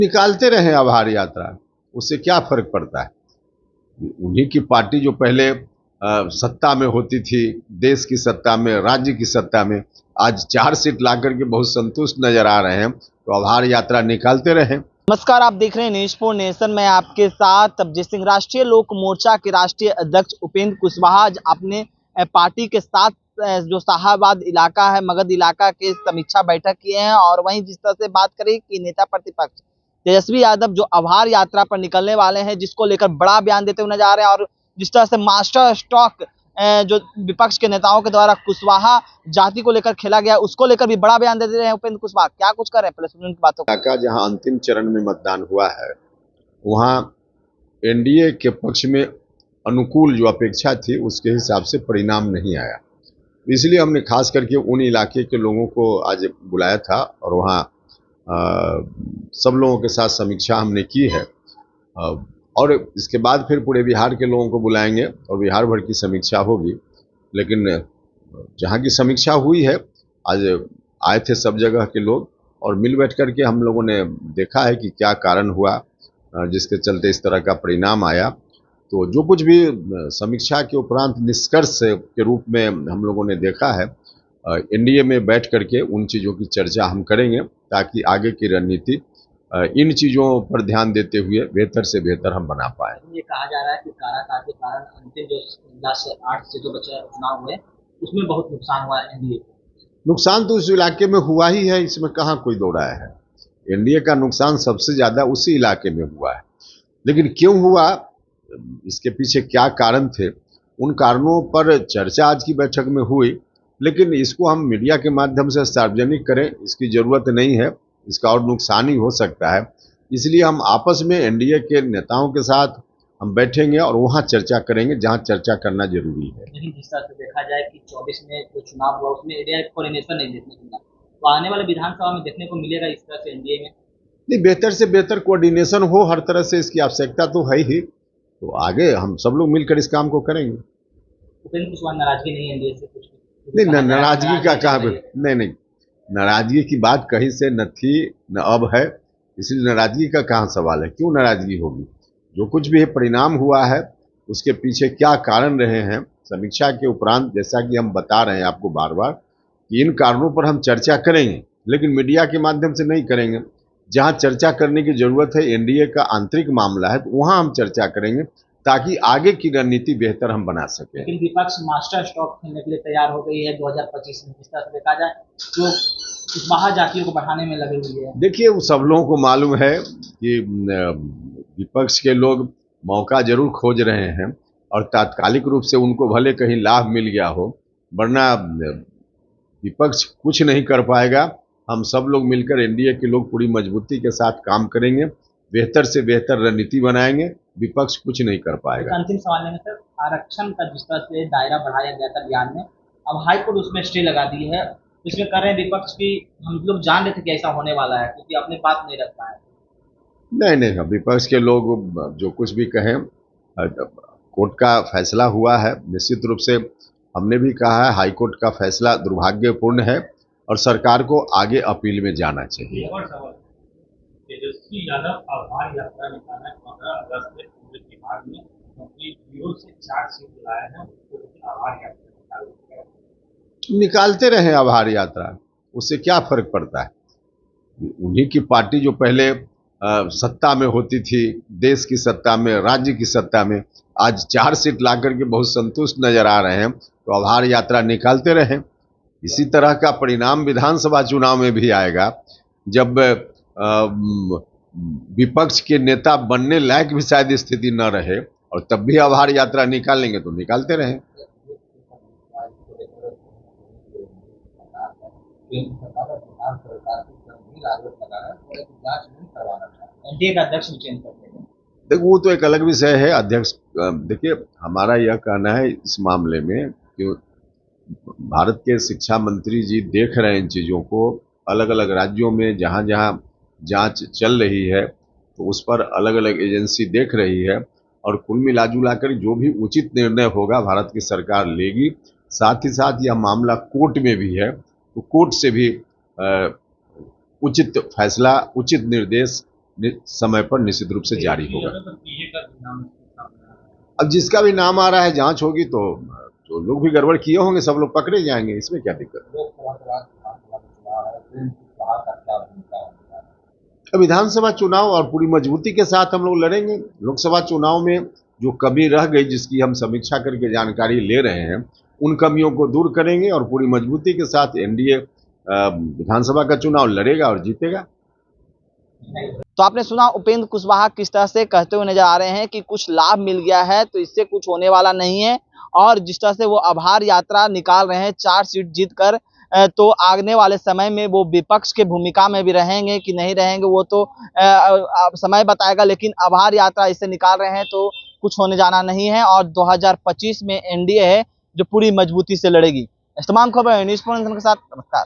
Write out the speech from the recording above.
निकालते रहे आभार यात्रा, उससे क्या फर्क पड़ता है। उन्हीं की पार्टी जो पहले सत्ता में होती थी, देश की सत्ता में, राज्य की सत्ता में, आज 4 सीट ला करके बहुत संतुष्ट नजर आ रहे हैं, तो आभार यात्रा निकालते रहे। नमस्कार, आप देख रहे हैं न्यूज़ फॉर नेशन में आपके साथ तबजीत सिंह। राष्ट्रीय लोक मोर्चा के राष्ट्रीय अध्यक्ष उपेंद्र कुशवाहा आज अपने पार्टी के साथ जो शाहाबाद इलाका है, मगध इलाका के समीक्षा बैठक किए हैं। और वहीं जिस तरह से बात करें कि नेता प्रतिपक्ष तेजस्वी यादव जो आभार यात्रा पर निकलने वाले हैं, जिसको लेकर बड़ा बयान देते हुए नजर आ रहे हैं। और जिस तरह से मास्टर स्ट्रोक जो विपक्ष के नेताओं के द्वारा कुशवाहा जाति को लेकर खेला गया, उसको लेकर भी बड़ा बयान दे रहे हैं उपेंद्र कुशवाहा। क्या कुछ कर रहे हैं, पहले सुनिए उनकी बातों को। जहां अंतिम चरण में मतदान हुआ है, वहां एनडीए के पक्ष में अनुकूल जो अपेक्षा थी उसके हिसाब से परिणाम नहीं आया। इसलिए हमने खास करके उन इलाके के लोगों को आज बुलाया था और वहाँ सब लोगों के साथ समीक्षा हमने की है। और इसके बाद फिर पूरे बिहार के लोगों को बुलाएंगे और बिहार भर की समीक्षा होगी। लेकिन जहाँ की समीक्षा हुई है, आज आए थे सब जगह के लोग और मिल बैठ कर के हम लोगों ने देखा है कि क्या कारण हुआ जिसके चलते इस तरह का परिणाम आया। तो जो कुछ भी समीक्षा के उपरांत निष्कर्ष के रूप में हम लोगों ने देखा है, एनडीए में बैठ करके उन चीज़ों की चर्चा हम करेंगे ताकि आगे की रणनीति इन चीज़ों पर ध्यान देते हुए बेहतर से बेहतर हम बना पाए। ये कहा जा रहा है कि काराकाट के कारण अंतिम जो 10-8 से जो बचे चुनाव हुए उसमें बहुत नुकसान हुआ है एनडीए को। नुकसान तो उस इलाके में हुआ ही है, इसमें कहाँ कोई दो राय है। एनडीए का नुकसान सबसे ज़्यादा उसी इलाके में हुआ है। लेकिन क्यों हुआ, इसके पीछे क्या कारण थे, उन कारणों पर चर्चा आज की बैठक में हुई। लेकिन इसको हम मीडिया के माध्यम से सार्वजनिक करें, इसकी ज़रूरत नहीं है, इसका और नुकसान ही हो सकता है। इसलिए हम आपस में एनडीए के नेताओं के साथ हम बैठेंगे और वहाँ चर्चा करेंगे जहाँ चर्चा करना जरूरी है। लेकिन जिस तरह से देखा जाए कि 24 में जो चुनाव हुआ उसमें एरिया कोऑर्डिनेशन नहीं देखने को मिला, तो आने वाले विधानसभा में देखने को मिलेगा इस तरह से एनडीए में। नहीं, बेहतर से बेहतर कोऑर्डिनेशन हो, हर तरह से इसकी आवश्यकता तो है ही। तो आगे हम सब लोग मिलकर इस काम को करेंगे। उपेंद्र कुशवाहा नाराजगी नहीं एनडीए से कुछ नहीं, नाराजगी का कहा, नहीं, नाराजगी की बात कहीं से न थी न अब है, इसलिए नाराजगी का कहाँ सवाल है। क्यों नाराजगी होगी। जो कुछ भी परिणाम हुआ है उसके पीछे क्या कारण रहे हैं, समीक्षा के उपरांत जैसा कि हम बता रहे हैं आपको बार बार कि इन कारणों पर हम चर्चा करेंगे, लेकिन मीडिया के माध्यम से नहीं करेंगे। जहां चर्चा करने की जरूरत है, एनडीए का आंतरिक मामला है, तो वहां हम चर्चा करेंगे ताकि आगे की रणनीति बेहतर हम बना सकें। लेकिन विपक्ष मास्टर स्ट्रोक खेलने के लिए तैयार हो गई है 2025 में। जिस तरह से देखा जाए जो कुशवाहा जातियों को बढ़ाने में लगी हुई है। देखिए, वो सब लोगों को मालूम है कि विपक्ष के लोग मौका जरूर खोज रहे हैं और तात्कालिक रूप से उनको भले कहीं लाभ मिल गया हो, वरना विपक्ष कुछ नहीं कर पाएगा। हम सब लोग मिलकर एनडीए के लोग पूरी मजबूती के साथ काम करेंगे, बेहतर से बेहतर रणनीति बनाएंगे, विपक्ष कुछ नहीं कर पाएगा। अंतिम सवाल है सर, आरक्षण का जिस तरह से दायरा बढ़ाया गया था बिहार में, अब हाईकोर्ट उसमें स्टे लगा दी है। इसमें कर रहे हैं विपक्ष की, हम लोग जान रहे थे कि ऐसा होने वाला है क्योंकि अपनी बात नहीं रख पाए। नहीं, विपक्ष के लोग जो कुछ भी कहें, कोर्ट का फैसला हुआ है। निश्चित रूप से हमने भी कहा है हाईकोर्ट का फैसला दुर्भाग्यपूर्ण है और सरकार को आगे अपील में जाना चाहिए। तेजस्वी यादव आभार यात्रा निकालना 15 अगस्त में पूरे बिहार में, क्योंकि 0 से 4 सीट लाए हैं, उसको आभार यात्रा निकालते रहे आभार यात्रा, उससे क्या फर्क पड़ता है। उन्हीं की पार्टी जो पहले सत्ता में होती थी, देश की सत्ता में, राज्य की सत्ता में, आज 4 सीट ला करके बहुत संतुष्ट नजर आ रहे हैं, तो आभार यात्रा निकालते रहे। इसी तरह का परिणाम विधानसभा चुनाव में भी आएगा, जब विपक्ष के नेता बनने लायक भी शायद स्थिति न रहे, और तब भी आभार यात्रा निकालेंगे तो निकालते रहे। एनडीए का अध्यक्ष चेंज करते हैं। देखो, वो तो एक अलग विषय है। अध्यक्ष, देखिए, हमारा यह कहना है इस मामले में कि भारत के शिक्षा मंत्री जी देख रहे हैं इन चीज़ों को। अलग अलग राज्यों में जहाँ जहाँ जांच चल रही है, तो उस पर अलग अलग एजेंसी देख रही है, और कुल मिला कर जो भी उचित निर्णय होगा भारत की सरकार लेगी। साथ ही साथ यह मामला कोर्ट में भी है, तो कोर्ट से भी उचित फैसला, उचित निर्देश समय पर निश्चित रूप से जारी होगा। अब जिसका भी नाम आ रहा है, जांच होगी तो जो लोग भी गड़बड़ किए होंगे सब लोग पकड़े जाएंगे, इसमें क्या दिक्कत है। विधानसभा चुनाव और पूरी मजबूती के साथ हम लोग लड़ेंगे। लोकसभा चुनाव में जो कमी रह गई, जिसकी हम समीक्षा करके जानकारी ले रहे हैं, उन कमियों को दूर करेंगे और पूरी मजबूती के साथ एनडीए विधानसभा का चुनाव लड़ेगा और जीतेगा। तो आपने सुना उपेंद्र कुशवाहा किस तरह से कहते हुए नजर आ रहे हैं कि कुछ लाभ मिल गया है तो इससे कुछ होने वाला नहीं है, और जिस तरह से वो आभार यात्रा निकाल रहे हैं 4 सीट जीतकर, तो आने वाले समय में वो विपक्ष के भूमिका में भी रहेंगे कि नहीं रहेंगे वो तो समय बताएगा, लेकिन आभार यात्रा इससे निकाल रहे हैं तो कुछ होने जाना नहीं है और 2025 में एनडीए है जो पूरी मजबूती से लड़ेगी। इस तमाम खबर न्यूज़ के साथ। नमस्कार।